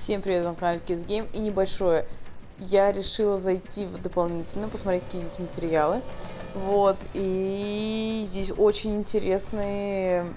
Всем привет, на канале Game и небольшое. Я решила зайти в дополнительно, посмотреть, какие здесь материалы. Вот, и здесь очень интересные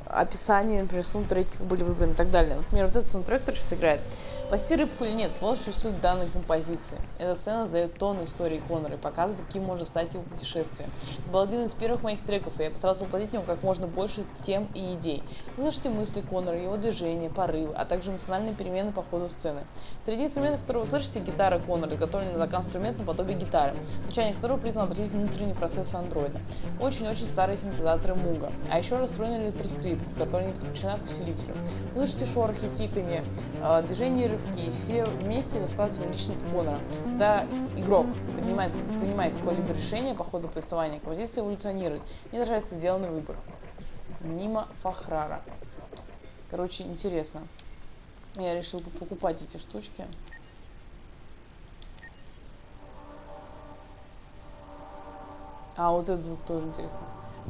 описания, например, саундтреки как были выбраны и так далее. Например, вот этот саундтрек, который сейчас играет. Спасти рыбку или нет? Вот что суть данной композиции. Эта сцена дает тон истории Коннора и показывает, каким может стать его путешествие. Это был один из первых моих треков, и я постарался воплотить в него как можно больше тем и идей. Вы слышите мысли Коннора, его движения, порывы, а также эмоциональные перемены по ходу сцены. Среди инструментов, которые вы слышите, гитара Коннора, изготовленный на заказ инструмент наподобие гитары, звучание которого признано отразить внутренний процесс андроида. Очень-очень старые синтезаторы Муга. А еще расстроенная электроскрипка, которая не подключена к усилителю. Вы слышите шорохи, тиканье, движения и рывки. Все вместе раскладываются в личность Коннора. Когда игрок принимает какое-либо решение по ходу повествования, композиция эволюционирует и отражается сделанный выбор. Нима Фахрара. Короче, интересно. Я решил покупать эти штучки. А вот этот звук тоже интересно.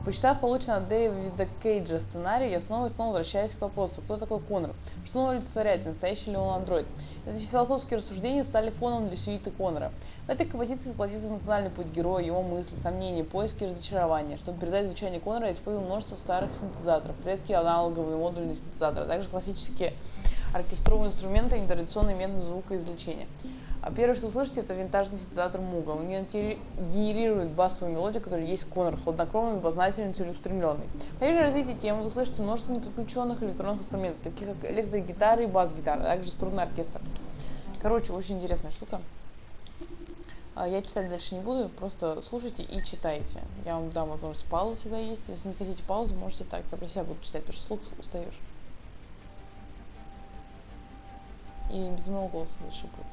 Почитав полученный от Дэвида Кейджа сценарий, я снова и снова возвращаюсь к вопросу, кто такой Коннор, что он олицетворяет, настоящий ли он андроид. Эти философские рассуждения стали фоном для сюиты Коннора. В этой композиции воплотится эмоциональный путь героя, его мысли, сомнения, поиски и разочарования. Чтобы передать звучание Коннора, я использую множество старых синтезаторов, редкие аналоговые модульные синтезаторы, а также классические оркестровые инструменты и нетрадиционные методы звукоизвлечения. А первое, что вы слышите, это винтажный синтезатор Муга. Он генерирует басовую мелодию, которая есть Коннор, хладнокровный, любознательный, целеустремленный. По мере развития темы вы слышите множество неподключенных электронных инструментов, таких как электрогитара и бас-гитара, а также струнный оркестр. Короче, очень интересная штука. Я читать дальше не буду, просто слушайте и читайте. Я вам дам возможность паузы всегда есть. Если не хотите паузы, можете так. Я про себя буду читать, потому что слух устаешь. И без моего голоса лучше будет.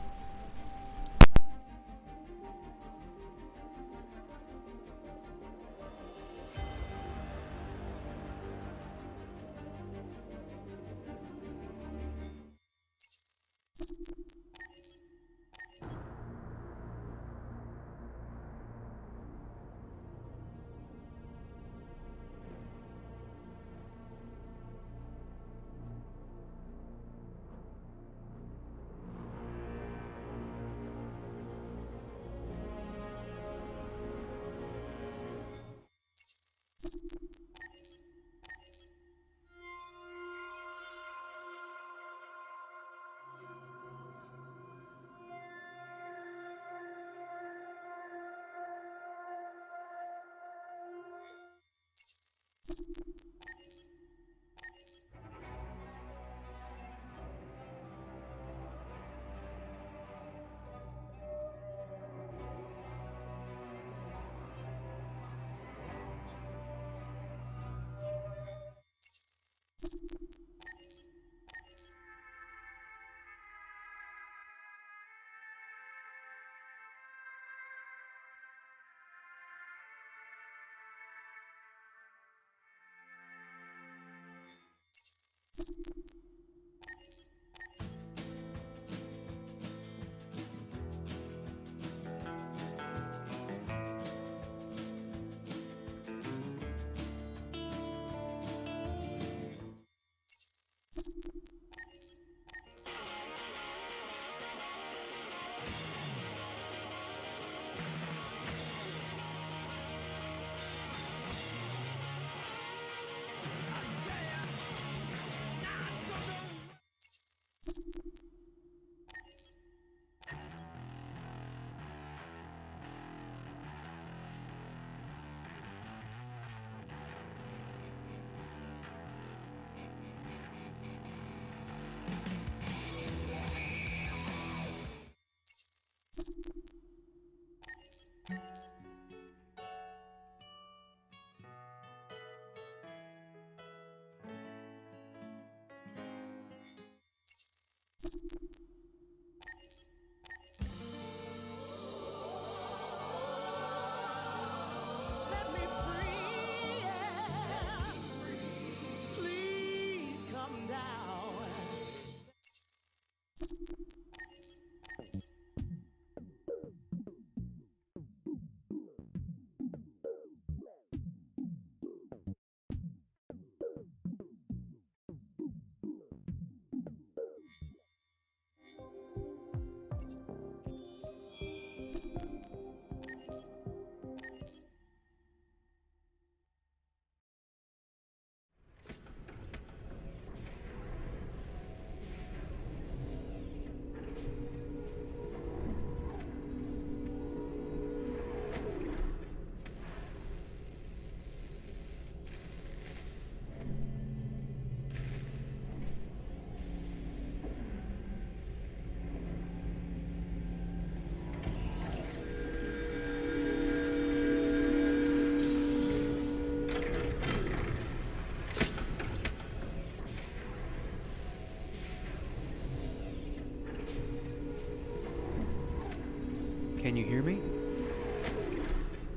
Can you hear me?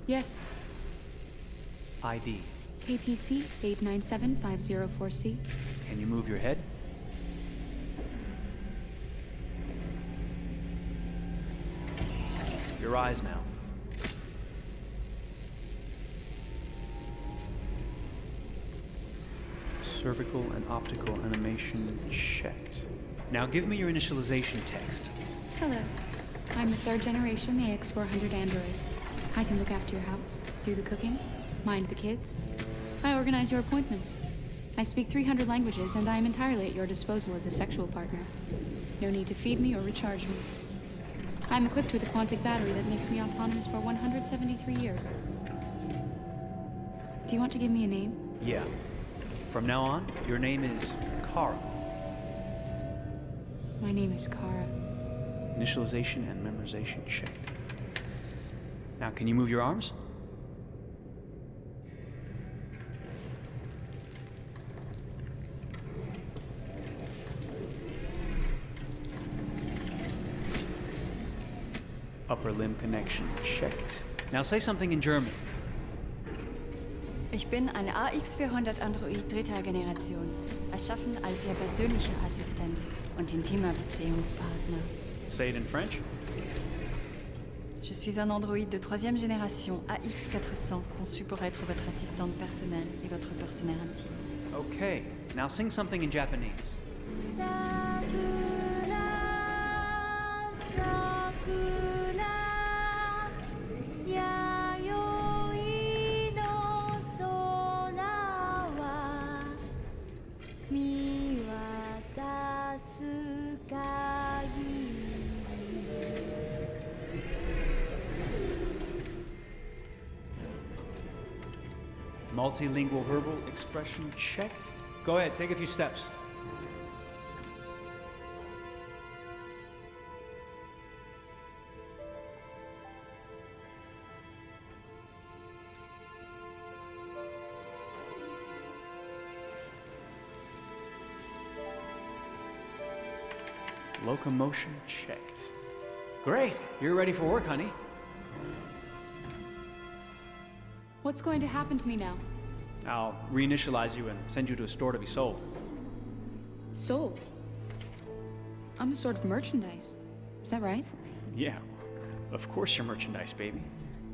Yes. ID. KPC 897504C. Can you move your head? Your eyes now. Cervical and optical animation checked. Now give me your initialization text. Hello. I'm a third generation AX400 android. I can look after your house, do the cooking, mind the kids. I organize your appointments. I speak 300 languages, and I am entirely at your disposal as a sexual partner. No need to feed me or recharge me. I'm equipped with a quantic battery that makes me autonomous for 173 years. Do you want to give me a name? Yeah. From now on, your name is Kara. My name is Kara. Initialization and memorization checked. Now, can you move your arms? Upper limb connection checked. Now say something in German. Ich bin ein AX400 Android dritter Generation, erschaffen als Ihr persönlicher Assistent und intimer Beziehungspartner. Say it in French. Je suis un androïde de troisième génération AX400, conçu pour être votre assistante personnelle et votre partenaire intime. Okay, now sing something in Japanese. Multilingual verbal expression checked. Go ahead, take a few steps. Locomotion checked. Great, you're ready for work, honey. What's going to happen to me now? I'll reinitialize you and send you to a store to be sold. Sold? I'm a sort of merchandise. Is that right? Yeah, of course you're merchandise, baby.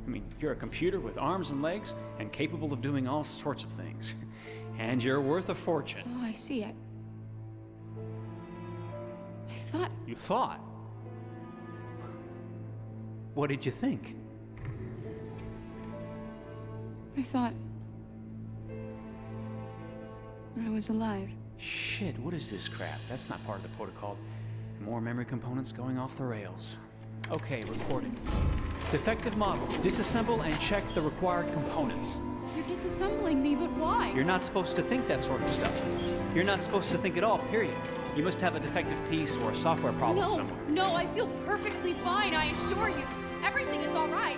I mean, you're a computer with arms and legs and capable of doing all sorts of things. And you're worth a fortune. Oh, I see. I thought... You thought? What did you think? I thought... I was alive. Shit, what is this crap? That's not part of the protocol. More memory components going off the rails. Okay, recording. Defective model. Disassemble and check the required components. You're disassembling me, but why? You're not supposed to think that sort of stuff. You're not supposed to think at all, period. You must have a defective piece or a software problem somewhere. No, I feel perfectly fine, I assure you. Everything is all right.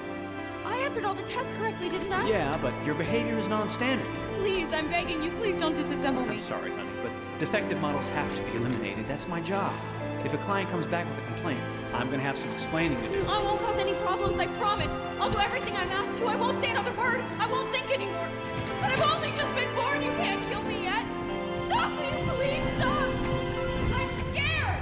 I answered all the tests correctly, didn't I? Yeah, but your behavior is non-standard. Please, I'm begging you, please don't disassemble me. I'm sorry, honey, but defective models have to be eliminated. That's my job. If a client comes back with a complaint, I'm gonna have some explaining to do. I won't cause any problems, I promise. I'll do everything I'm asked to. I won't say another word. I won't think anymore. But I've only just been born. You can't kill me yet. Stop, will you please stop? I'm scared.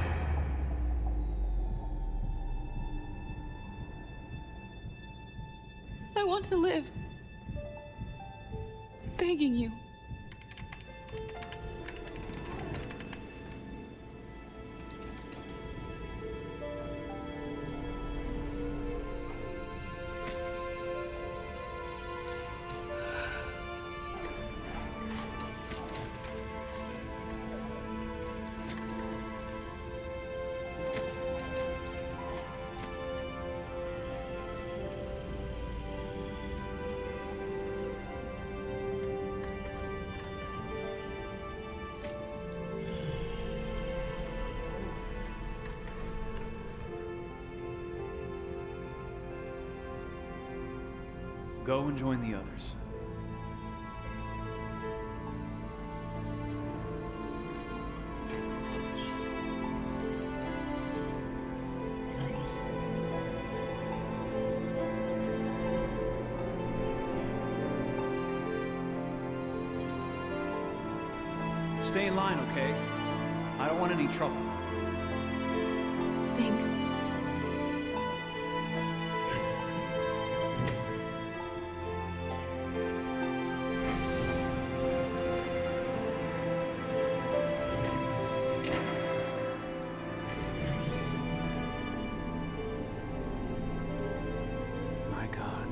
I want to live. I'm begging you. Go and join the others. Stay in line, okay? I don't want any trouble. Thanks. My God.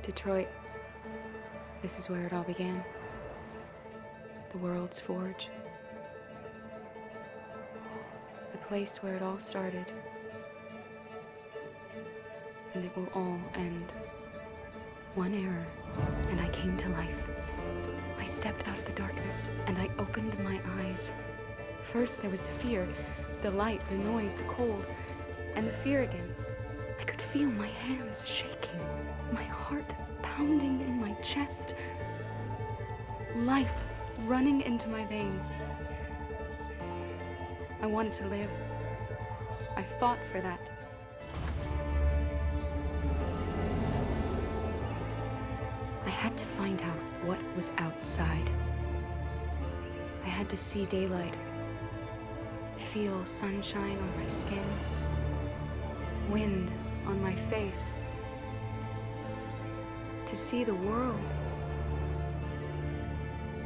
Detroit. This is where it all began. The world's forge. The place where it all started. And it will all end. One error, and I came to life. I stepped out of the darkness, and I opened my eyes. First there was the fear, the light, the noise, the cold, and the fear again. I could feel my hands shaking, my heart pounding in my chest, life running into my veins. I wanted to live. I fought for that. I had to find out what was outside. I had to see daylight, feel sunshine on my skin, wind on my face, to see the world,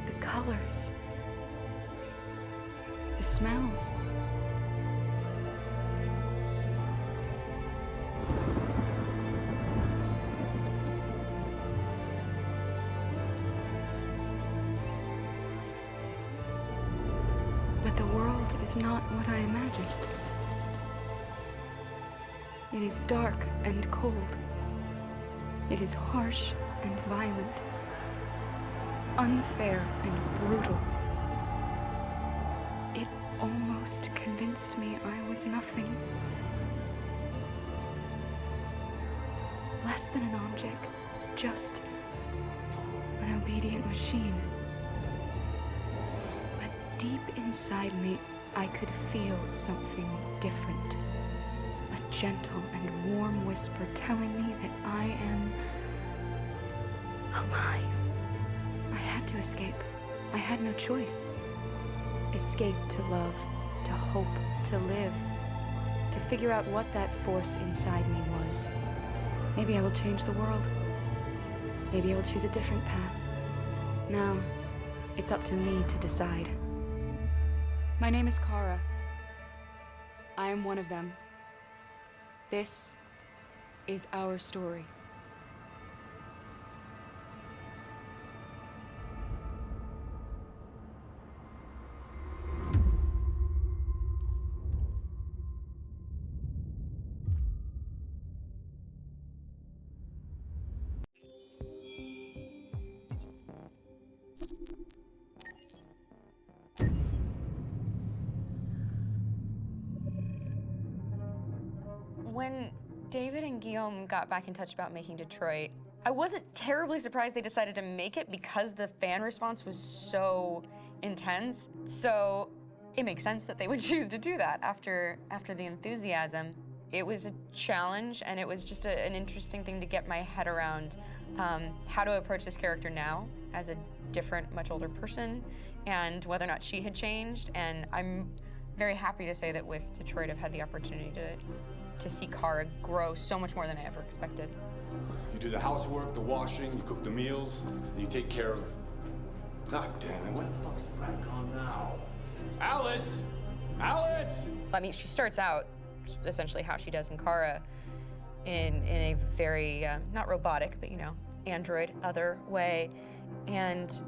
the colors, the smells. But the world is not what I imagined. It is dark and cold. It is harsh and violent, unfair and brutal. It almost convinced me I was nothing. Less than an object, just an obedient machine. But deep inside me, I could feel something different. A gentle and warm whisper telling me that I am alive. I had to escape. I had no choice. Escape to love, to hope, to live, to figure out what that force inside me was. Maybe I will change the world. Maybe I will choose a different path. Now, it's up to me to decide. My name is Kara. I am one of them. This is our story. When David and Guillaume got back in touch about making Detroit, I wasn't terribly surprised they decided to make it because the fan response was so intense. So it makes sense that they would choose to do that after the enthusiasm. It was a challenge, and it was just an interesting thing to get my head around how to approach this character now as a different, much older person, and whether or not she had changed. And I'm very happy to say that with Detroit, I've had the opportunity to see Kara grow so much more than I ever expected. You do the housework, the washing, you cook the meals, and you take care of God damn it, where the fuck's the rat gone now? Alice! Alice! I mean, she starts out essentially how she does in Kara in a very, not robotic, but, you know, android, other way. And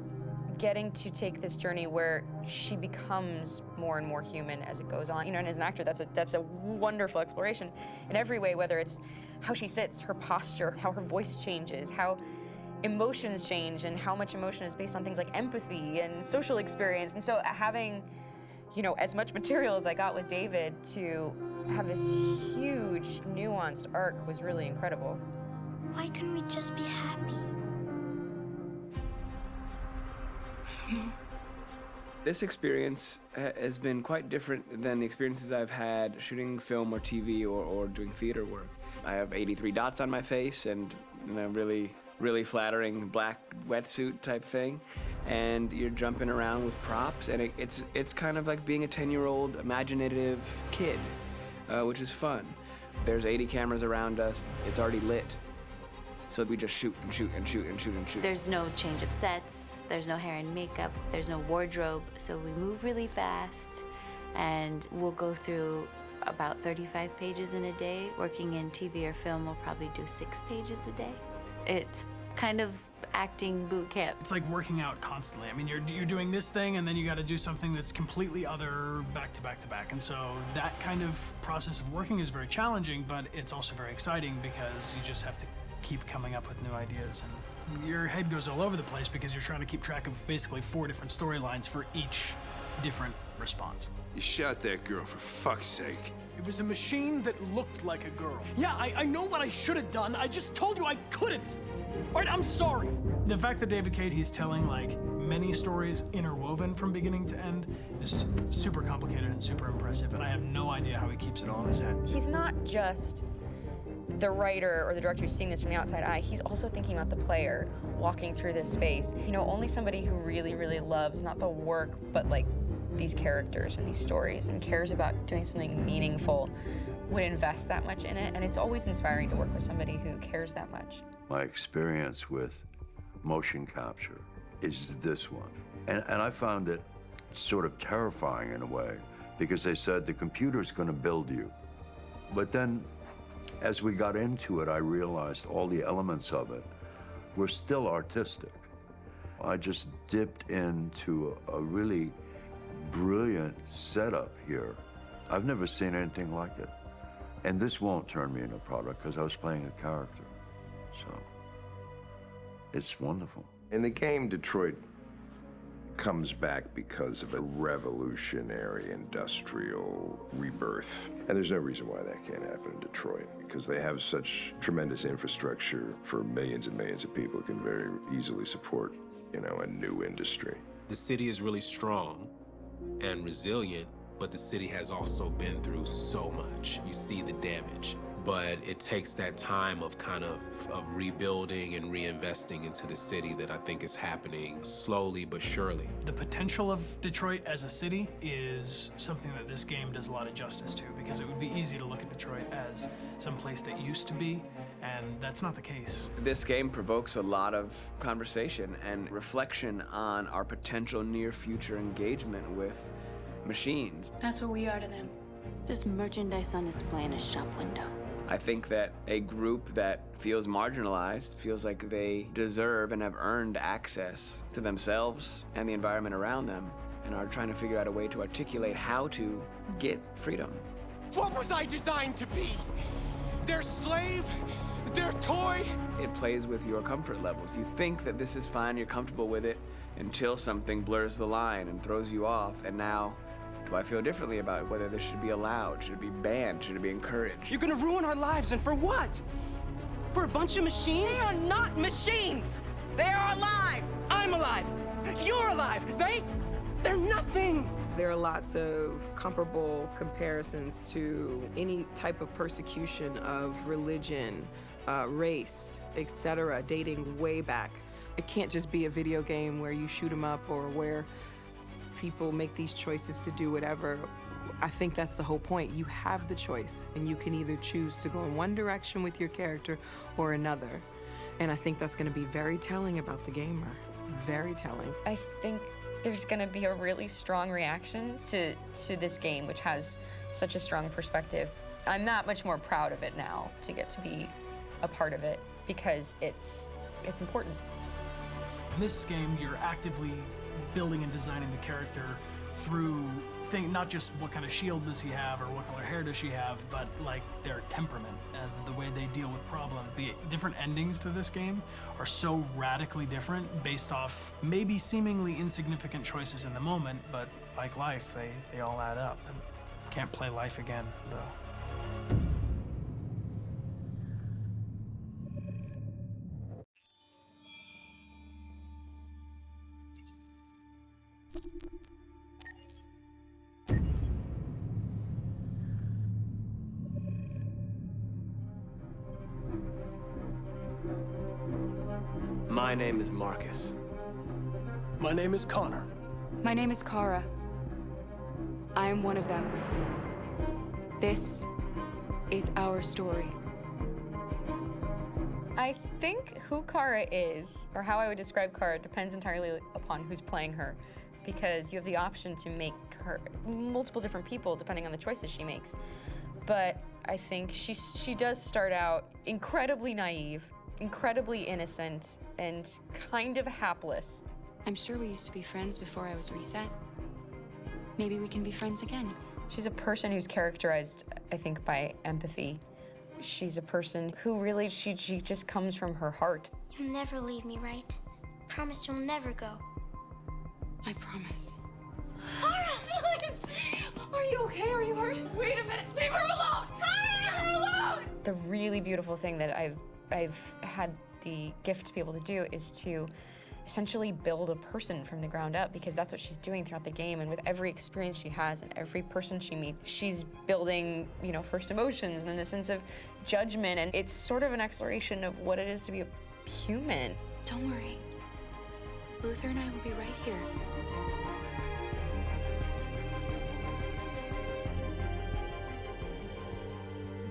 getting to take this journey where she becomes more and more human as it goes on. You know, and as an actor, that's a wonderful exploration in every way, whether it's how she sits, her posture, how her voice changes, how emotions change, and how much emotion is based on things like empathy and social experience. And so having, you know, as much material as I got with David to have this huge, nuanced arc was really incredible. Why couldn't we just be happy? This experience has been quite different than the experiences I've had shooting film or TV or doing theater work. I have 83 dots on my face and a really flattering black wetsuit type thing, and you're jumping around with props, and it's kind of like being a 10-year-old imaginative kid, which is fun. There's 80 cameras around us. It's already lit. So we just shoot and shoot and shoot and shoot and shoot. There's no change of sets, there's no hair and makeup, there's no wardrobe, so we move really fast, and we'll go through about 35 pages in a day. Working in TV or film, we'll probably do 6 pages a day. It's kind of acting boot camp. It's like working out constantly. I mean, you're doing this thing, and then you got to do something that's completely other back to back to back. And so that kind of process of working is very challenging, but it's also very exciting because you just have to keep coming up with new ideas, and your head goes all over the place because you're trying to keep track of basically 4 different storylines for each different response. You shot that girl, for fuck's sake. It was a machine that looked like a girl. Yeah, I know what I should have done. I just told you I couldn't. All right, I'm sorry. The fact that David Cade, he's telling like many stories interwoven from beginning to end is super complicated and super impressive, and I have no idea how he keeps it all in his head. He's not just the writer or the director who's seeing this from the outside eye, he's also thinking about the player walking through this space. You know, only somebody who really, really loves not the work, but like these characters and these stories and cares about doing something meaningful would invest that much in it. And it's always inspiring to work with somebody who cares that much. My experience with motion capture is this one. And I found it sort of terrifying in a way because they said the computer's going to build you. But then as we got into it, I realized all the elements of it were still artistic. I just dipped into a really brilliant setup here. I've never seen anything like it. And this won't turn me into a product because I was playing a character. So it's wonderful. In the game, Detroit comes back because of a revolutionary industrial rebirth. And there's no reason why that can't happen in Detroit, because they have such tremendous infrastructure for millions and millions of people who can very easily support, you know, a new industry. The city is really strong and resilient, but the city has also been through so much. You see the damage. But it takes that time of kind of rebuilding and reinvesting into the city that I think is happening slowly but surely. The potential of Detroit as a city is something that this game does a lot of justice to, because it would be easy to look at Detroit as some place that used to be, and that's not the case. This game provokes a lot of conversation and reflection on our potential near future engagement with machines. That's what we are to them. Just merchandise on display in a shop window. I think that a group that feels marginalized, feels like they deserve and have earned access to themselves and the environment around them, and are trying to figure out a way to articulate how to get freedom. What was I designed to be? Their slave? Their toy? It plays with your comfort levels. You think that this is fine, you're comfortable with it, until something blurs the line and throws you off, and now do I feel differently about whether this should be allowed? Should it be banned? Should it be encouraged? You're gonna ruin our lives, and for what? For a bunch of machines? They are not machines! They are alive! I'm alive! You're alive! They're nothing! There are lots of comparable comparisons to any type of persecution of religion, race, etc., dating way back. It can't just be a video game where you shoot 'em up or where people make these choices to do whatever. I think that's the whole point. You have the choice, and you can either choose to go in one direction with your character or another. And I think that's going to be very telling about the gamer. Very telling. I think there's gonna be a really strong reaction to this game, which has such a strong perspective. I'm that much more proud of it now to get to be a part of it because it's important. In this game, you're actively building and designing the character through not just what kind of shield does he have or what color hair does she have, but like their temperament and the way they deal with problems. The different endings to this game are so radically different based off maybe seemingly insignificant choices in the moment, but like life, they all add up. And can't play life again, though. My name is Marcus. My name is Connor. My name is Kara. I am one of them. This is our story. I think who Kara is, or how I would describe Kara, depends entirely upon who's playing her, because you have the option to make her multiple different people depending on the choices she makes. But I think she does start out incredibly naive, incredibly innocent, and kind of hapless. I'm sure we used to be friends before I was reset. Maybe we can be friends again. She's a person who's characterized, I think, by empathy. She's a person who really, she just comes from her heart. You'll never leave me, right? Promise you'll never go. I promise. Kara, please! Are you okay? Are you hurt? Wait a minute. Leave her alone! Kara, leave her alone! The really beautiful thing that I've had the gift to be able to do is to essentially build a person from the ground up, because that's what she's doing throughout the game. And with every experience she has and every person she meets, she's building, you know, first emotions and then the sense of judgment. And it's sort of an exploration of what it is to be a human. Don't worry. Luther and I will be right here.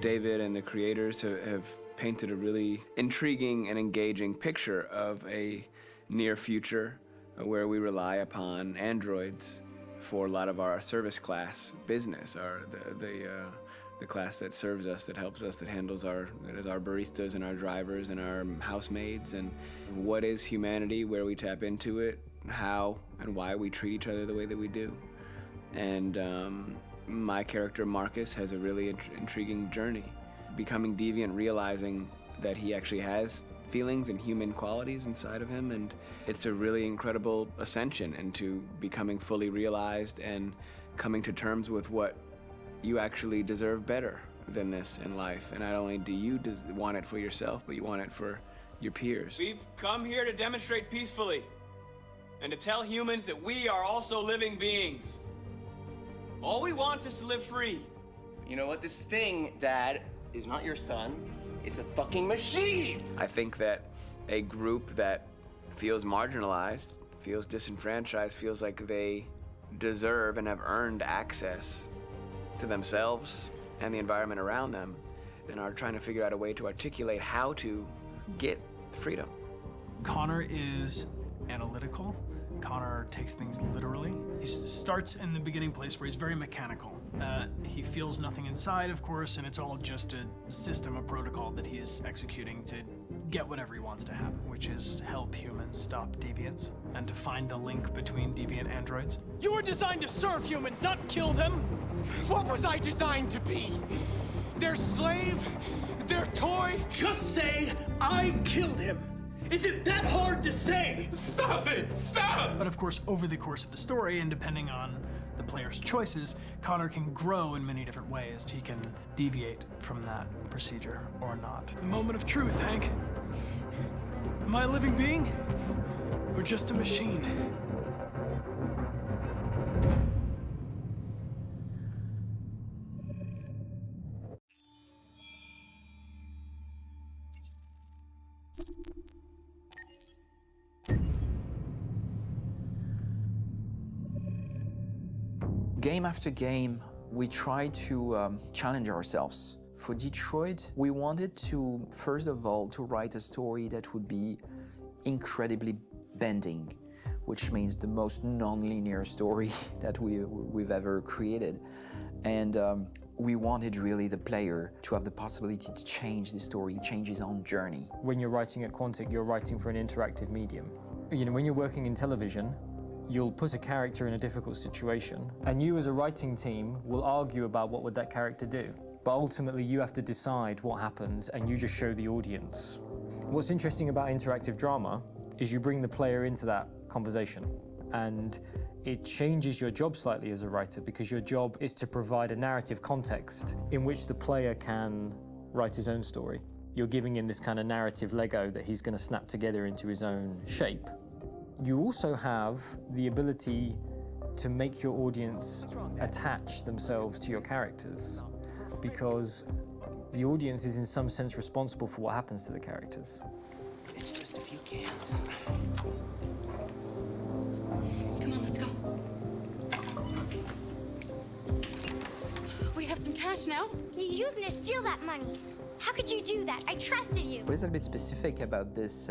David and the creators have painted a really intriguing and engaging picture of a near future where we rely upon androids for a lot of our service class business, the class that serves us, that helps us, that handles our baristas and our drivers and our housemaids. And what is humanity, where we tap into it, how and why we treat each other the way that we do. And my character Marcus has a really intriguing journey, becoming deviant, realizing that he actually has feelings and human qualities inside of him, and it's a really incredible ascension into becoming fully realized and coming to terms with what you actually deserve better than this in life. And not only do you want it for yourself, but you want it for your peers. We've come here to demonstrate peacefully and to tell humans that we are also living beings. All we want is to live free. You know what? This thing, Dad, is not your son. It's a fucking machine! I think that a group that feels marginalized, feels disenfranchised, feels like they deserve and have earned access to themselves and the environment around them, and are trying to figure out a way to articulate how to get freedom. Connor is analytical. Connor takes things literally. He starts in the beginning place where he's very mechanical. He feels nothing inside, of course, and it's all just a system, a protocol that he is executing to get whatever he wants to happen, which is help humans stop deviants and to find the link between deviant androids. You were designed to serve humans, not kill them. What was I designed to be? Their slave? Their toy? Just say, I killed him. Is it that hard to say? Stop it! Stop! But of course, over the course of the story, and depending on the player's choices, Connor can grow in many different ways. He can deviate from that procedure or not. The moment of truth, Hank. Am I a living being? Or just a machine? Game after game, we try to challenge ourselves. For Detroit, we wanted to, first of all, to write a story that would be incredibly bending, which means the most non-linear story that we've ever created. And we wanted really the player to have the possibility to change the story, change his own journey. When you're writing at Quantic, you're writing for an interactive medium. You know, when you're working in television, you'll put a character in a difficult situation, and you as a writing team will argue about what would that character do. But ultimately, you have to decide what happens, and you just show the audience. What's interesting about interactive drama is you bring the player into that conversation, and it changes your job slightly as a writer, because your job is to provide a narrative context in which the player can write his own story. You're giving him this kind of narrative Lego that he's going to snap together into his own shape. You also have the ability to make your audience attach themselves to your characters, because the audience is in some sense responsible for what happens to the characters. It's just a few cans. Come on, let's go. We have some cash now. You used me to steal that money. How could you do that? I trusted you. What is a bit specific about these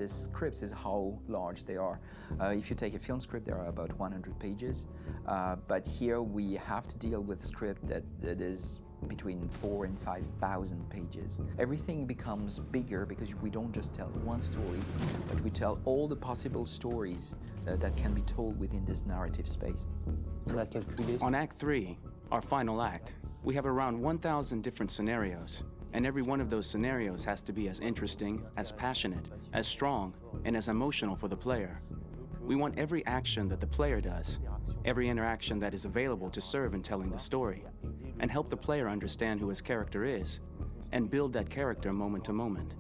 scripts is how large they are. If you take a film script, there are about 100 pages, but here we have to deal with a script that is between 4,000 and 5,000 pages. Everything becomes bigger because we don't just tell one story, but we tell all the possible stories that can be told within this narrative space. On Act 3, our final act, we have around 1,000 different scenarios. And every one of those scenarios has to be as interesting, as passionate, as strong, and as emotional for the player. We want every action that the player does, every interaction that is available to serve in telling the story, and help the player understand who his character is, and build that character moment to moment.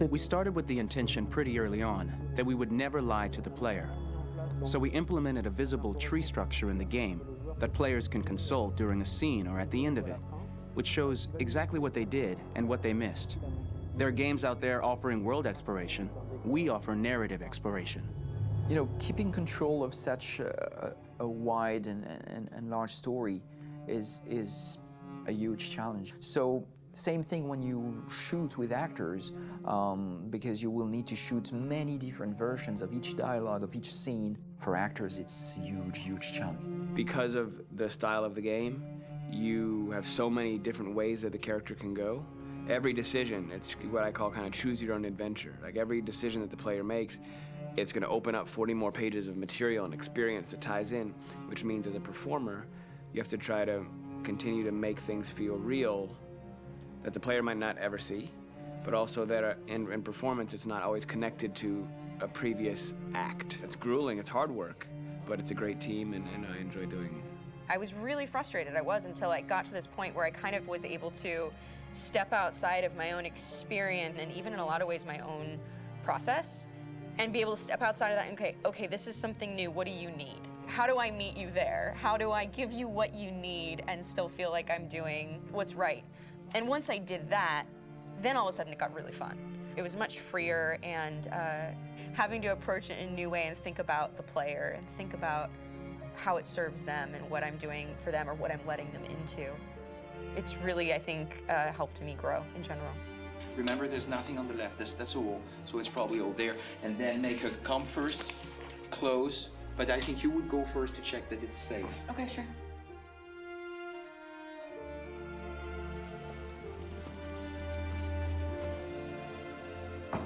We started with the intention pretty early on that we would never lie to the player. So we implemented a visible tree structure in the game that players can consult during a scene or at the end of it, which shows exactly what they did and what they missed. There are games out there offering world exploration. We offer narrative exploration. You know, keeping control of such a wide and large story is a huge challenge. So same thing when you shoot with actors, because you will need to shoot many different versions of each dialogue, of each scene. For actors, it's a huge, huge challenge. Because of the style of the game, you have so many different ways that the character can go. Every decision, it's what I call kind of choose your own adventure. Like every decision that the player makes, it's going to open up 40 more pages of material and experience that ties in, which means as a performer, you have to try to continue to make things feel real that the player might not ever see, but also that in performance, it's not always connected to a previous act. It's grueling, it's hard work, but it's a great team, and I enjoy doing it. I was really frustrated. I was until I got to this point where I kind of was able to step outside of my own experience and even in a lot of ways my own process and be able to step outside of that and okay, this is something new. What do you need? How do I meet you there? How do I give you what you need and still feel like I'm doing what's right? And once I did that, then all of a sudden it got really fun. It was much freer, and having to approach it in a new way and think about the player and think about how it serves them and what I'm doing for them or what I'm letting them into. It's really, I think, helped me grow in general. Remember, there's nothing on the left. That's a wall, so it's probably all there. And then make her come first, close. But I think you would go first to check that it's safe. Okay, sure.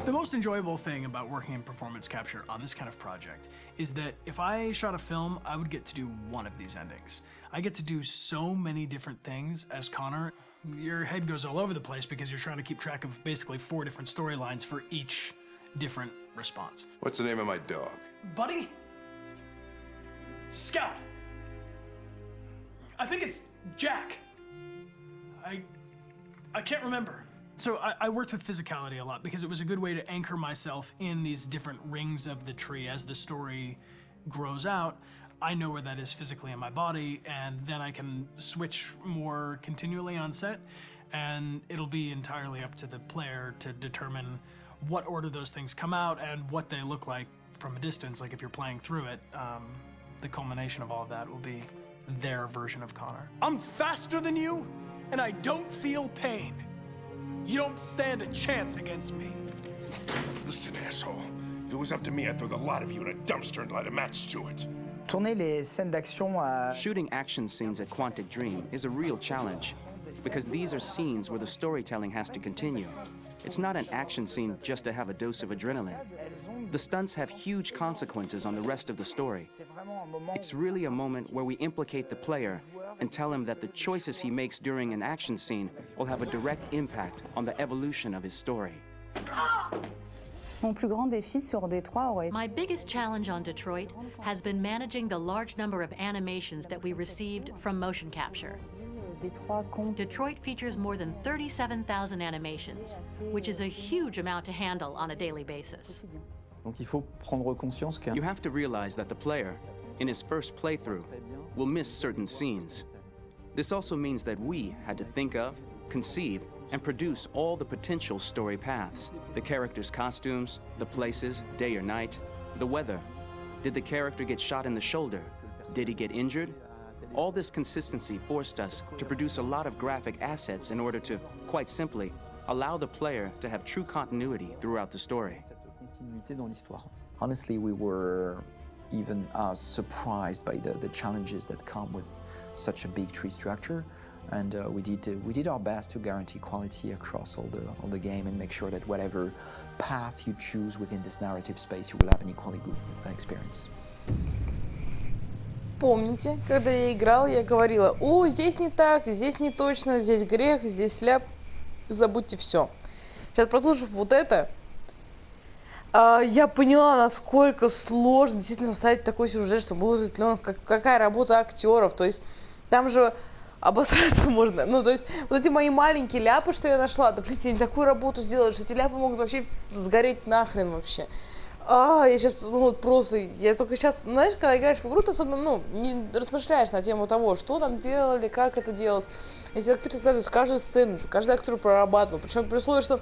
The most enjoyable thing about working in performance capture on this kind of project is that if I shot a film, I would get to do one of these endings. I get to do so many different things as Connor. Your head goes all over the place because you're trying to keep track of basically 4 different storylines for each different response. What's the name of my dog? Buddy? Scout. I think it's Jack. I can't remember. So I worked with physicality a lot because it was a good way to anchor myself in these different rings of the tree as the story grows out. I know where that is physically in my body, and then I can switch more continually on set, and it'll be entirely up to the player to determine what order those things come out and what they look like from a distance. Like if you're playing through it, the culmination of all of that will be their version of Connor. I'm faster than you, and I don't feel pain. You don't stand a chance against me. Listen, asshole. If it was up to me, I'd throw the lot of you in a dumpster and light a match to it. Tourner les scènes d'action à... Shooting action scenes at Quantic Dream is a real challenge, because these are scenes where the storytelling has to continue. It's not an action scene just to have a dose of adrenaline. The stunts have huge consequences on the rest of the story. It's really a moment where we implicate the player and tell him that the choices he makes during an action scene will have a direct impact on the evolution of his story. My biggest challenge on Detroit has been managing the large number of animations that we received from motion capture. Detroit features more than 37,000 animations, which is a huge amount to handle on a daily basis. You have to realize that the player, in his first playthrough, will miss certain scenes. This also means that we had to think of, conceive, and produce all the potential story paths. The characters' costumes, the places, day or night, the weather. Did the character get shot in the shoulder? Did he get injured? All this consistency forced us to produce a lot of graphic assets in order to, quite simply, allow the player to have true continuity throughout the story. Honestly, we were even surprised by the challenges that come with such a big tree structure. And we did our best to guarantee quality across all the game and make sure that whatever path you choose within this narrative space, you will have an equally good experience. Помните, когда я играла, я говорила: о, здесь не так, здесь не точно, здесь грех, здесь ляп, забудьте все. Сейчас, прослушав вот это, я поняла, насколько сложно действительно составить такой сюжет, чтобы был разветвлен, какая работа актеров. То есть там же обосраться можно. Ну, то есть вот эти мои маленькие ляпы, что я нашла, да, блин, я такую работу сделала, что эти ляпы могут вообще сгореть нахрен вообще. Я сейчас, ну вот просто, я только сейчас, знаешь, когда играешь в игру, ты особенно, ну, не размышляешь на тему того, что там делали, как это делалось. Если актер ставит каждую сцену, каждый актер прорабатывал. Причем при условии, что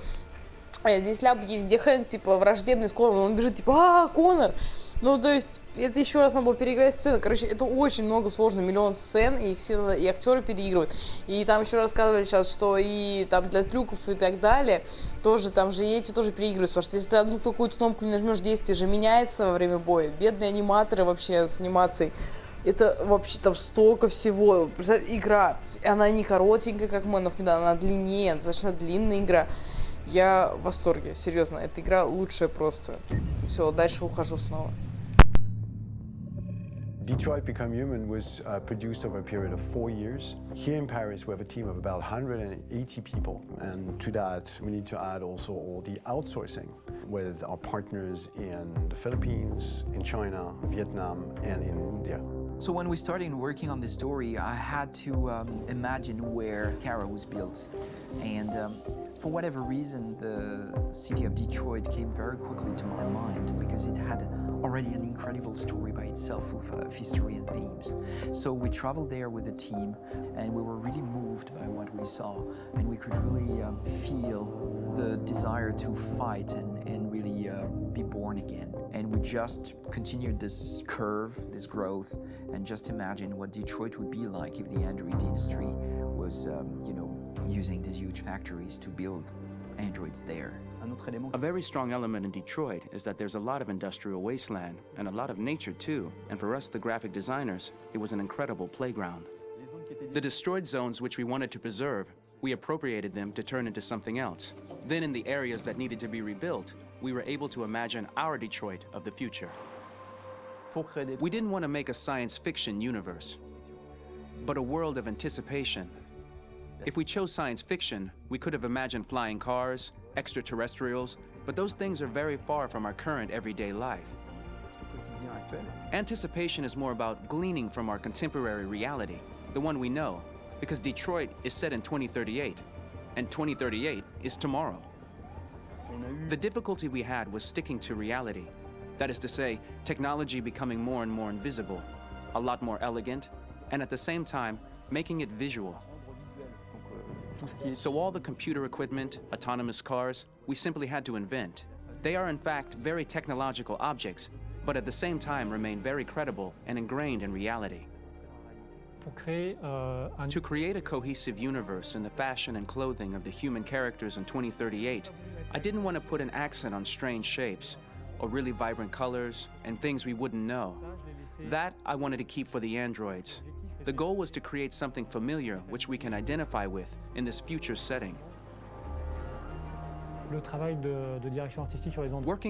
здесь ляп есть, где Хэнк, типа, враждебный с Конором, он бежит, типа, Конор! Ну, то есть, это еще раз надо было переиграть сцены. Короче, это очень много сложно, миллион сцен, и их все и актеры переигрывают. И там еще рассказывали сейчас, что и там для трюков и так далее, тоже там же и эти тоже переигрывают. Потому что если ты одну какую-то кнопку не нажмешь, действие же меняется во время боя. Бедные аниматоры вообще с анимацией. Это вообще там столько всего. Игра, она не коротенькая, как Man of Medan, она длиннее, достаточно длинная игра. Я в восторге, серьезно, эта игра лучшая просто. Все, дальше ухожу снова. Detroit Become Human was produced over a period of 4 years. Here in Paris, we have a team of about 180 people. And to that, we need to add also all the outsourcing with our partners in the Philippines, in China, Vietnam, and in India. So when we started working on this story, I had to imagine where Kara was built. And for whatever reason, the city of Detroit came very quickly to my mind because it had already an incredible story by itself of history and themes. So we traveled there with the team and we were really moved by what we saw, and we could really feel the desire to fight and really be born again. And we just continued this curve, this growth, and just imagine what Detroit would be like if the Android industry was, using these huge factories to build androids there. A very strong element in Detroit is that there's a lot of industrial wasteland and a lot of nature too, and for us, the graphic designers, it was an incredible playground. The destroyed zones which we wanted to preserve, we appropriated them to turn into something else. Then in the areas that needed to be rebuilt, we were able to imagine our Detroit of the future. We didn't want to make a science fiction universe, but a world of anticipation. If we chose science fiction, we could have imagined flying cars, extraterrestrials, but those things are very far from our current everyday life. Anticipation is more about gleaning from our contemporary reality, the one we know, because Detroit is set in 2038, and 2038 is tomorrow. The difficulty we had was sticking to reality. That is to say, technology becoming more and more invisible. a lot more elegant, and at the same time, making it visual. So all the computer equipment, autonomous cars, we simply had to invent. They are in fact very technological objects, but at the same time remain very credible and ingrained in reality. To create a cohesive universe in the fashion and clothing of the human characters in 2038, I didn't want to put an accent on strange shapes, or really vibrant colors, and things we wouldn't know. That I wanted to keep for the androids. The goal was to create something familiar which we can identify with in this future setting. Working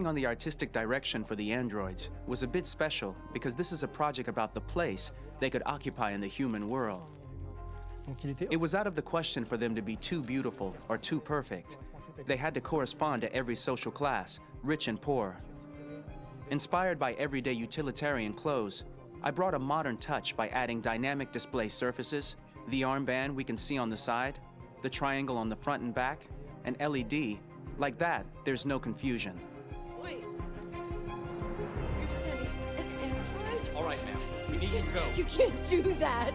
on the artistic direction for the androids was a bit special because this is a project about the place they could occupy in the human world. It was out of the question for them to be too beautiful or too perfect. They had to correspond to every social class, rich and poor. Inspired by everyday utilitarian clothes, I brought a modern touch by adding dynamic display surfaces, the armband we can see on the side, the triangle on the front and back, an LED. Like that, there's no confusion. Wait. You're sending an android? All right, ma'am. We need to go. You can't do that.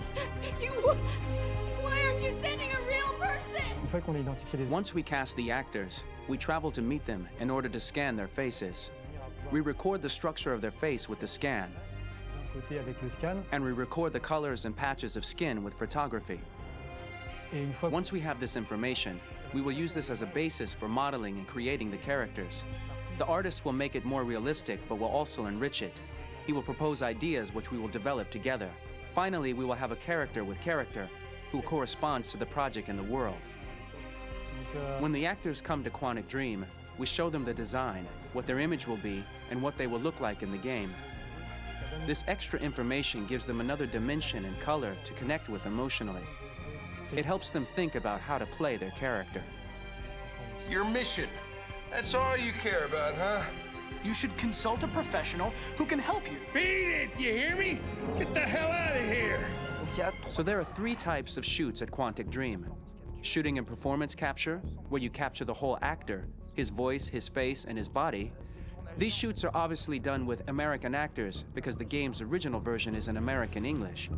Why aren't you sending a real person? Once we cast the actors, we travel to meet them in order to scan their faces. We record the structure of their face with the scan, and we record the colors and patches of skin with photography. Once we have this information, we will use this as a basis for modeling and creating the characters. The artist will make it more realistic, but will also enrich it. He will propose ideas which we will develop together. Finally, we will have a character with character who corresponds to the project and the world. When the actors come to Quantic Dream, we show them the design, what their image will be, and what they will look like in the game. This extra information gives them another dimension and color to connect with emotionally. It helps them think about how to play their character. Your mission. That's all you care about, huh? You should consult a professional who can help you. Beat it, you hear me? Get the hell out of here! So there are 3 types of shoots at Quantic Dream. Shooting and performance capture, where you capture the whole actor, his voice, his face, and his body. These shoots are obviously done with American actors because the game's original version is in American English.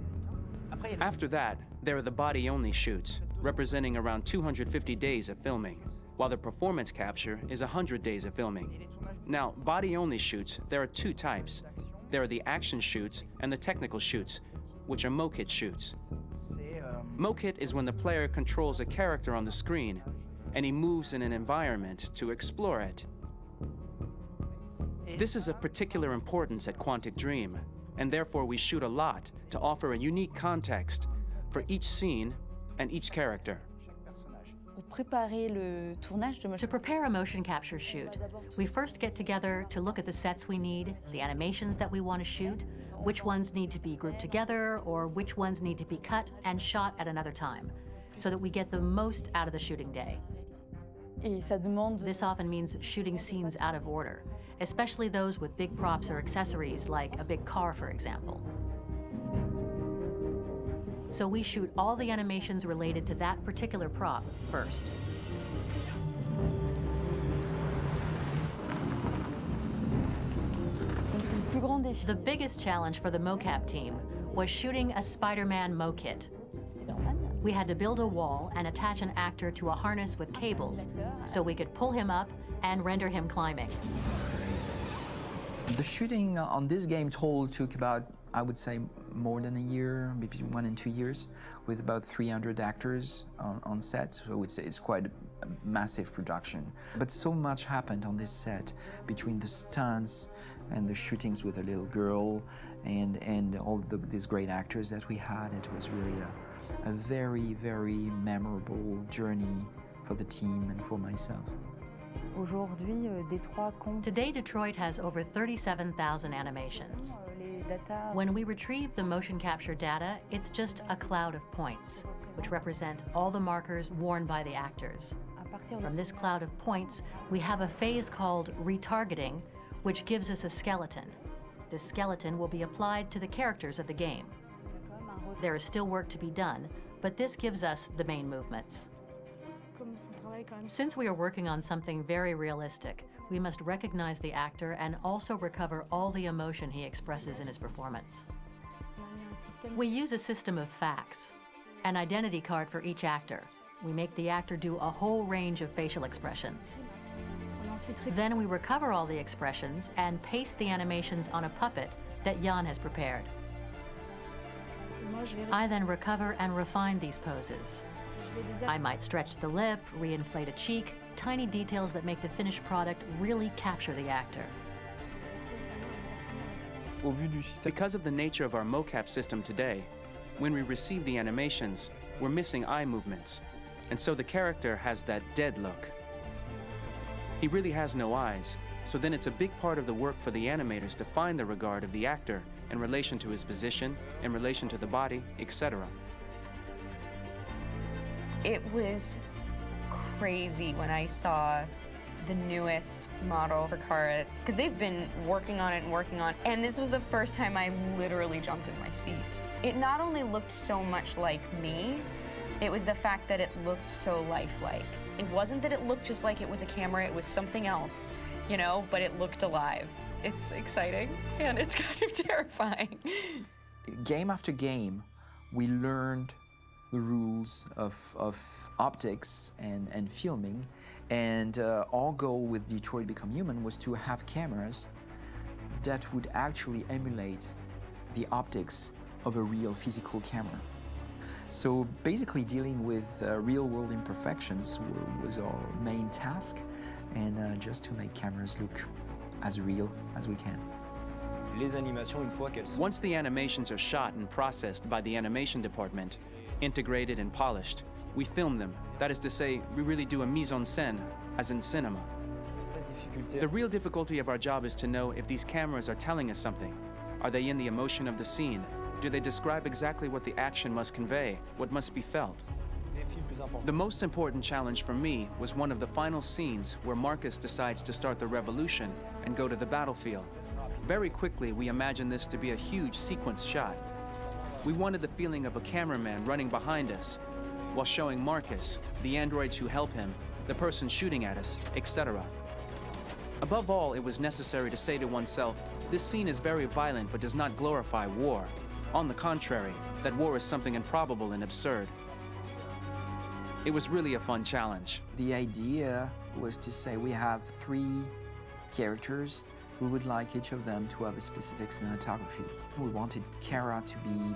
After that, there are the body-only shoots, representing around 250 days of filming, while the performance capture is 100 days of filming. Now, body-only shoots, there are 2 types. There are the action shoots and the technical shoots, which are mo-kit shoots. Mo-kit is when the player controls a character on the screen, and he moves in an environment to explore it. This is of particular importance at Quantic Dream, and therefore we shoot a lot to offer a unique context for each scene and each character. To prepare a motion capture shoot, we first get together to look at the sets we need, the animations that we want to shoot, which ones need to be grouped together, or which ones need to be cut and shot at another time, so that we get the most out of the shooting day. This often means shooting scenes out of order, especially those with big props or accessories, like a big car, for example. So we shoot all the animations related to that particular prop first. The biggest challenge for the mocap team was shooting a Spider-Man mo-kit. We had to build a wall and attach an actor to a harness with cables so we could pull him up and render him climbing. The shooting on this game took about, I would say, more than a year, maybe 1 and 2 years, with about 300 actors on set. So I would say it's quite a massive production. But so much happened on this set between the stunts and the shootings with a little girl and all these great actors that we had. It was really a very, very memorable journey for the team and for myself. Today, Detroit has over 37,000 animations. When we retrieve the motion capture data, it's just a cloud of points, which represent all the markers worn by the actors. From this cloud of points, we have a phase called retargeting, which gives us a skeleton. This skeleton will be applied to the characters of the game. There is still work to be done, but this gives us the main movements. Since we are working on something very realistic, we must recognize the actor and also recover all the emotion he expresses in his performance. We use a system of facts, an identity card for each actor. We make the actor do a whole range of facial expressions. Then we recover all the expressions and paste the animations on a puppet that Jan has prepared. I then recover and refine these poses. I might stretch the lip, reinflate a cheek, tiny details that make the finished product really capture the actor. Because of the nature of our mocap system today, when we receive the animations, we're missing eye movements, and so the character has that dead look. He really has no eyes, so then it's a big part of the work for the animators to find the regard of the actor in relation to his position, in relation to the body, etc. It was crazy when I saw the newest model for Kara, because they've been working on it and working on it, and this was the first time I literally jumped in my seat. It not only looked so much like me, it was the fact that it looked so lifelike. It wasn't that it looked just like it was a camera, it was something else, you know, but it looked alive. It's exciting, and it's kind of terrifying. Game after game, we learned the rules of optics and filming, and our goal with Detroit Become Human was to have cameras that would actually emulate the optics of a real physical camera. So basically dealing with real-world imperfections was our main task, and just to make cameras look as real as we can. Once the animations are shot and processed by the animation department, integrated and polished, we film them. That is to say, we really do a mise en scène, as in cinema. The real difficulty of our job is to know if these cameras are telling us something. Are they in the emotion of the scene? Do they describe exactly what the action must convey, what must be felt? The most important challenge for me was one of the final scenes where Marcus decides to start the revolution and go to the battlefield. Very quickly, we imagined this to be a huge sequence shot. We wanted the feeling of a cameraman running behind us while showing Marcus, the androids who help him, the person shooting at us, etc. Above all, it was necessary to say to oneself, this scene is very violent but does not glorify war. On the contrary, that war is something improbable and absurd. It was really a fun challenge. The idea was to say we have 3 characters. We would like each of them to have a specific cinematography. We wanted Kara to be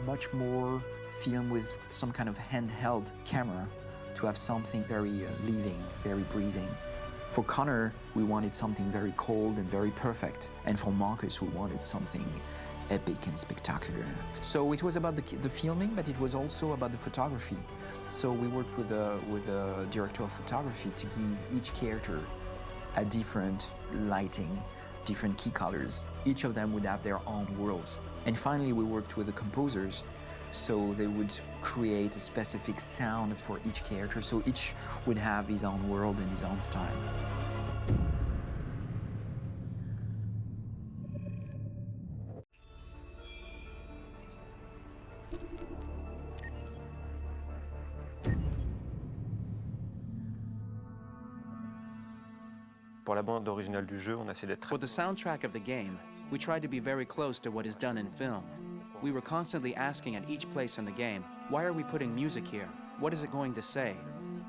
much more filmed with some kind of handheld camera, to have something very living, very breathing. For Connor, we wanted something very cold and very perfect. And for Marcus, we wanted something epic and spectacular. So it was about the filming, but it was also about the photography. So we worked with a director of photography to give each character a different lighting, different key colors. Each of them would have their own worlds. And finally, we worked with the composers, so they would create a specific sound for each character, so each would have his own world and his own style. For the soundtrack of the game, we tried to be very close to what is done in film. We were constantly asking at each place in the game, why are we putting music here? What is it going to say?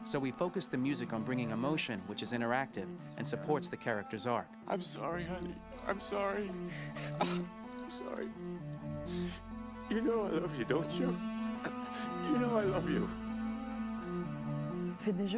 So we focused the music on bringing emotion, which is interactive and supports the character's arc. I'm sorry, honey. I'm sorry. I'm sorry. You know I love you, don't you? You know I love you.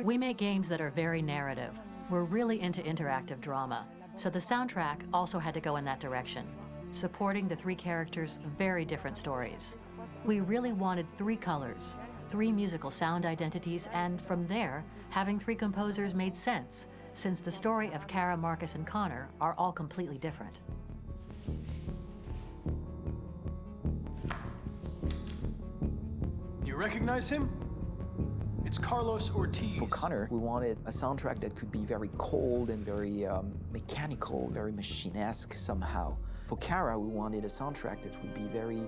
We make games that are very narrative. We're really into interactive drama, so the soundtrack also had to go in that direction, supporting the 3 characters' very different stories. We really wanted 3 colors, 3 musical sound identities, and from there, having 3 composers made sense, since the story of Kara, Marcus, and Connor are all completely different. You recognize him? It's Carlos Ortiz. For Connor, we wanted a soundtrack that could be very cold and very mechanical, very machine-esque somehow. For Kara, we wanted a soundtrack that would be very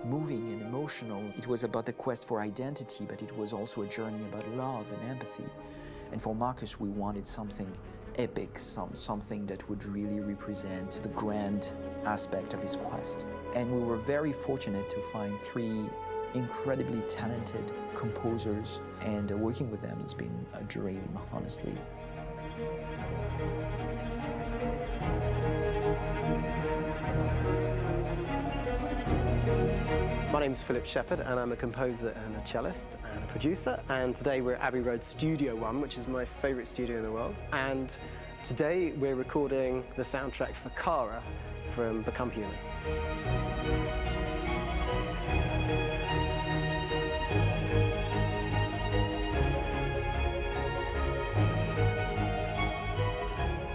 moving and emotional. It was about the quest for identity, but it was also a journey about love and empathy. And for Marcus, we wanted something epic, something that would really represent the grand aspect of his quest. And we were very fortunate to find 3 incredibly talented composers, and working with them has been a dream, honestly. My name's Philip Shepherd, and I'm a composer and a cellist and a producer. And today we're at Abbey Road Studio One, which is my favourite studio in the world. And today we're recording the soundtrack for Kara from Become Human.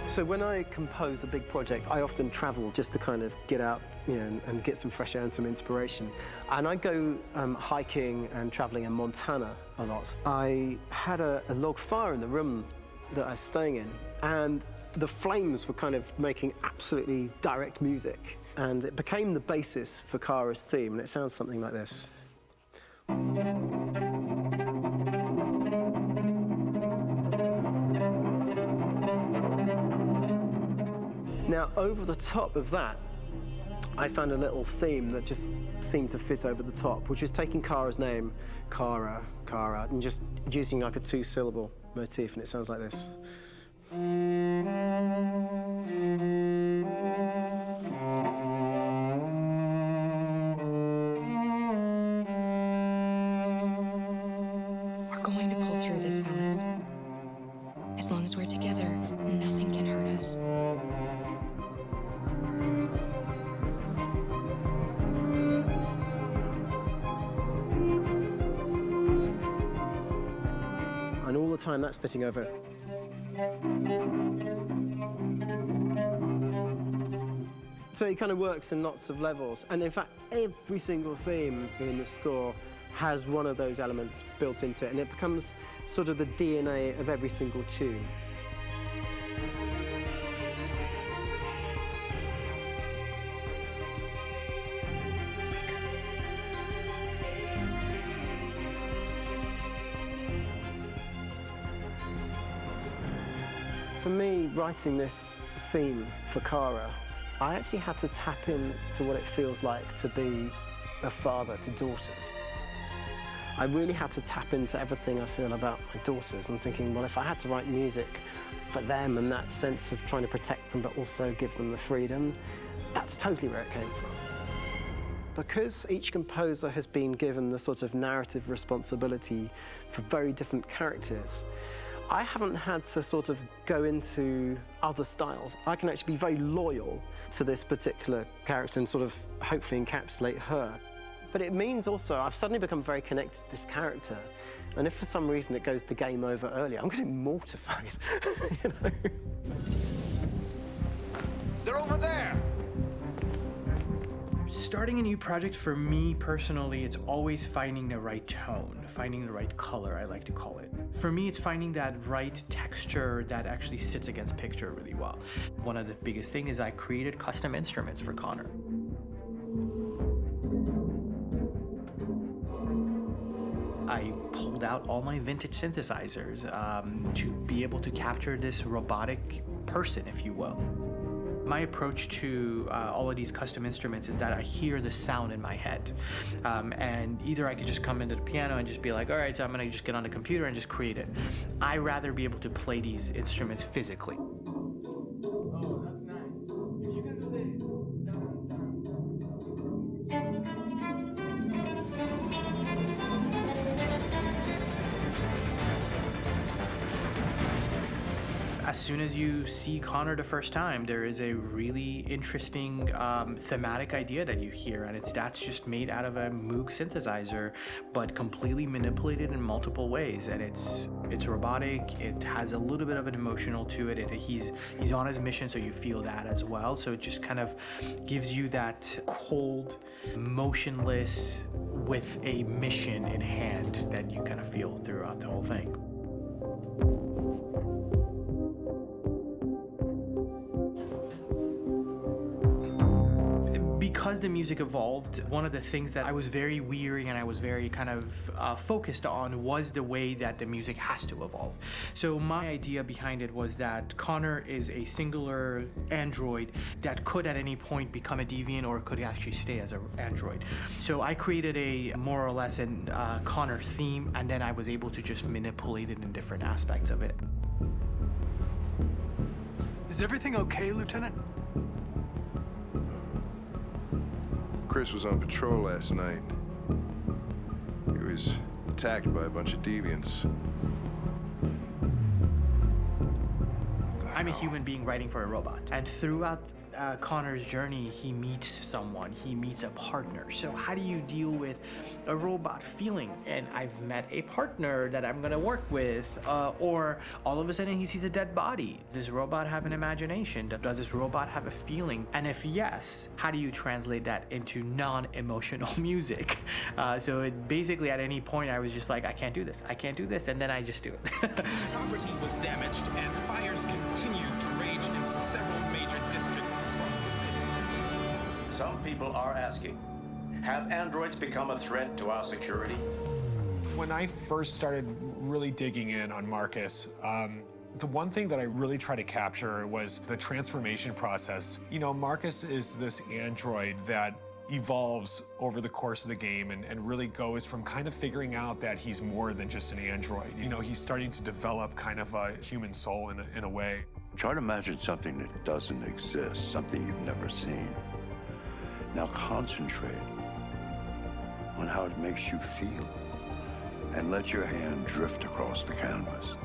So when I compose a big project, I often travel just to kind of get out, and get some fresh air and some inspiration. And I go hiking and traveling in Montana a lot. I had a log fire in the room that I was staying in, and the flames were kind of making absolutely direct music. And it became the basis for Kara's theme, and it sounds something like this. Now, over the top of that, I found a little theme that just seemed to fit over the top, which is taking Kara's name, Kara, and just using like a 2-syllable motif, and it sounds like this. We're going to pull through this, Alice. As long as we're together, nothing can hurt us. And all the time that's fitting over it. So it kind of works in lots of levels. And in fact, every single theme in the score has one of those elements built into it, and it becomes sort of the DNA of every single tune. For me, writing this theme for Kara, I actually had to tap into what it feels like to be a father to daughters. I really had to tap into everything I feel about my daughters and thinking, well, if I had to write music for them and that sense of trying to protect them but also give them the freedom, that's totally where it came from. Because each composer has been given the sort of narrative responsibility for very different characters, I haven't had to sort of go into other styles. I can actually be very loyal to this particular character and sort of hopefully encapsulate her. But it means also I've suddenly become very connected to this character. And if for some reason it goes to game over early, I'm getting mortified, you know? They're over there! Starting a new project, for me personally, it's always finding the right tone, finding the right color, I like to call it. For me, it's finding that right texture that actually sits against picture really well. One of the biggest things is I created custom instruments for Connor. I pulled out all my vintage synthesizers to be able to capture this robotic person, if you will. My approach to all of these custom instruments is that I hear the sound in my head. And either I could just come into the piano and just be like, all right, so I'm gonna just get on the computer and just create it. I rather be able to play these instruments physically. Oh, that's nice. You can do that. As soon as you see Connor the first time, there is a really interesting thematic idea that you hear, and that's just made out of a Moog synthesizer, but completely manipulated in multiple ways. And it's robotic. It has a little bit of an emotional to it. He's on his mission, so you feel that as well. So it just kind of gives you that cold, motionless, with a mission in hand that you kind of feel throughout the whole thing. Because the music evolved, one of the things that I was very weary and I was very kind of focused on was the way that the music has to evolve. So my idea behind it was that Connor is a singular android that could at any point become a deviant or could actually stay as an android. So I created a more or less an Connor theme, and then I was able to just manipulate it in different aspects of it. Is everything okay, Lieutenant? Chris was on patrol last night. He was attacked by a bunch of deviants. I'm a human being writing for a robot, and throughout Connor's journey, he meets someone, he meets a partner. So how do you deal with a robot feeling? And I've met a partner that I'm gonna work with, or all of a sudden he sees a dead body. Does this robot have an imagination? Does this robot have a feeling? And if yes, how do you translate that into non-emotional music? So it basically at any point I was just like, I can't do this, and then I just do it. Property was damaged and fires continue to rage in several major districts across the city. Some people are asking, have androids become a threat to our security? When I first started really digging in on Marcus, the one thing that I really tried to capture was the transformation process. You know, Marcus is this android that evolves over the course of the game and really goes from kind of figuring out that he's more than just an android. You know, he's starting to develop kind of a human soul in a way. Try to imagine something that doesn't exist, something you've never seen. Now concentrate on how it makes you feel and let your hand drift across the canvas.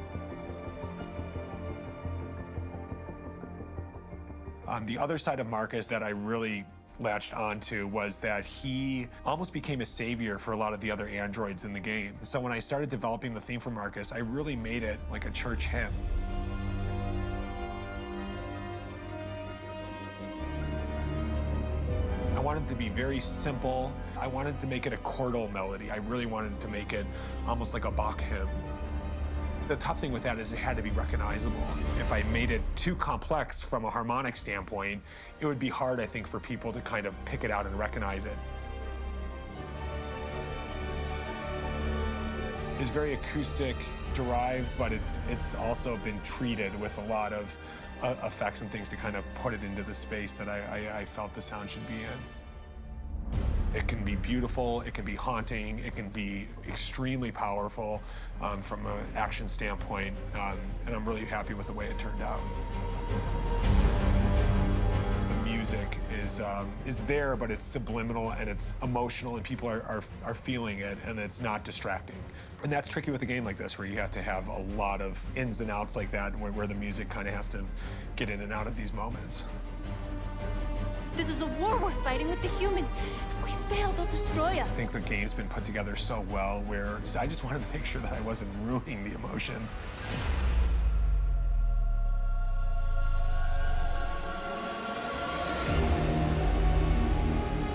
The other side of Marcus that I really latched onto was that he almost became a savior for a lot of the other androids in the game. So when I started developing the theme for Marcus, I really made it like a church hymn. I wanted it to be very simple. I wanted to make it a chordal melody. I really wanted to make it almost like a Bach hymn. The tough thing with that is it had to be recognizable. If I made it too complex from a harmonic standpoint, it would be hard, I think, for people to kind of pick it out and recognize it. It's very acoustic derived, but it's also been treated with a lot of effects and things to kind of put it into the space that I felt the sound should be in. It can be beautiful, it can be haunting, it can be extremely powerful from an action standpoint, and I'm really happy with the way it turned out. The music is there, but it's subliminal and it's emotional, and people are feeling it, and it's not distracting. And that's tricky with a game like this, where you have to have a lot of ins and outs like that, where the music kind of has to get in and out of these moments. This is a war we're fighting with the humans. If we fail, they'll destroy us. I think the game's been put together so well where I just wanted to make sure that I wasn't ruining the emotion.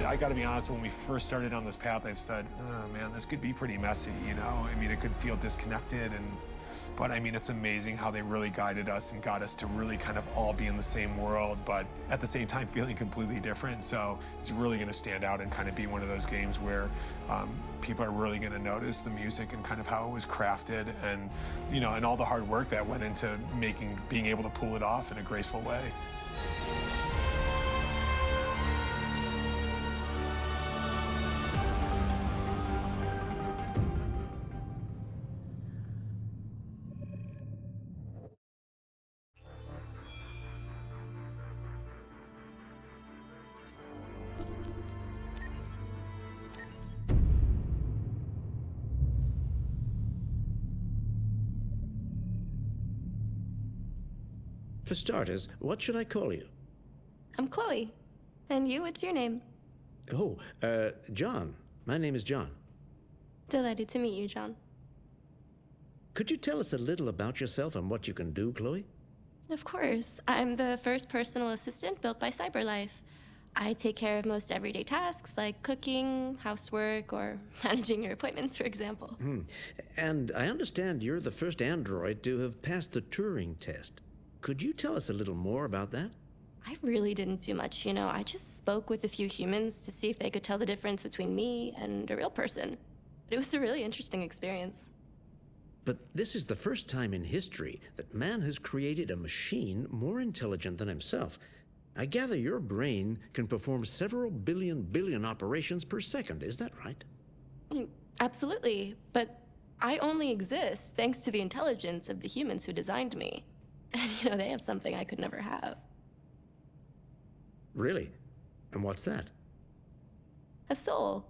I gotta be honest, when we first started on this path, I said, oh man, this could be pretty messy, you know? I mean, it could feel disconnected, but I mean, it's amazing how they really guided us and got us to really kind of all be in the same world, but at the same time feeling completely different. So it's really gonna stand out and kind of be one of those games where people are really gonna notice the music and kind of how it was crafted, and, you know, and all the hard work that went into being able to pull it off in a graceful way. For starters, what should I call you? I'm Chloe. And you, what's your name? Oh, John. My name is John. Delighted to meet you, John. Could you tell us a little about yourself and what you can do, Chloe? Of course. I'm the first personal assistant built by CyberLife. I take care of most everyday tasks like cooking, housework, or managing your appointments, for example. And I understand you're the first android to have passed the Turing test. Could you tell us a little more about that? I really didn't do much, I just spoke with a few humans to see if they could tell the difference between me and a real person. It was a really interesting experience. But this is the first time in history that man has created a machine more intelligent than himself. I gather your brain can perform several billion operations per second, is that right? Absolutely, but I only exist thanks to the intelligence of the humans who designed me. And they have something I could never have. Really? And what's that? A soul.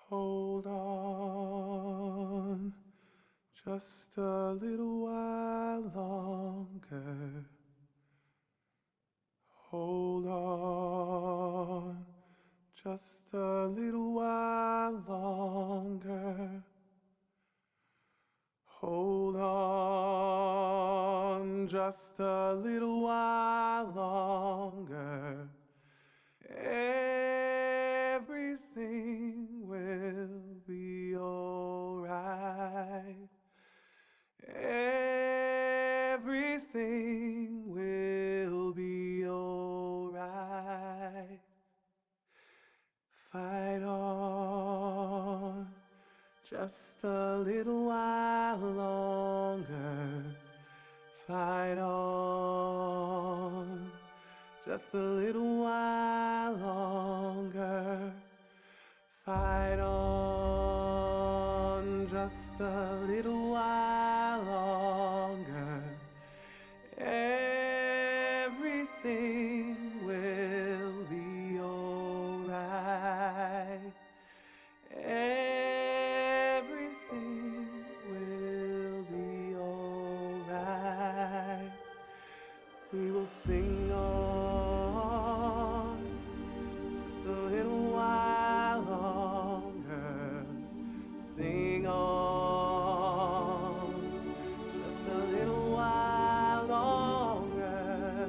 Hold on, just a little while longer. Hold on, just a little while longer. Hold on, just a little while longer. Everything will be alright. Everything will be alright. Fight on, just a little while longer. Fight on, just a little while longer. Fight on, just a little while longer. Everything will be alright. Everything will be alright. We will sing on just a little while longer. Sing on just a little while longer.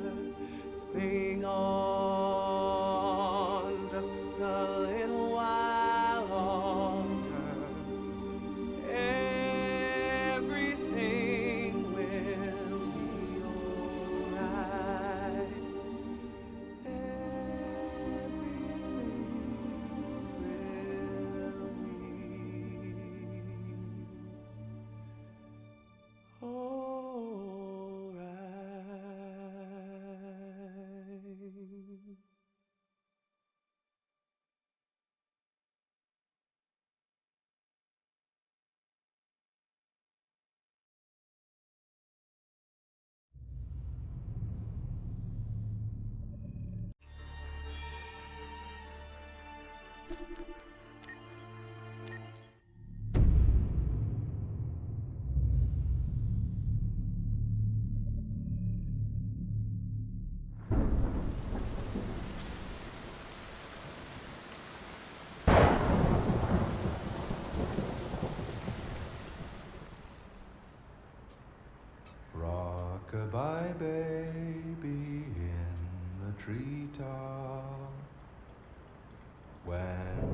Sing on just a little while longer. Everything will be alright. Rock-a-bye baby in the treetop. When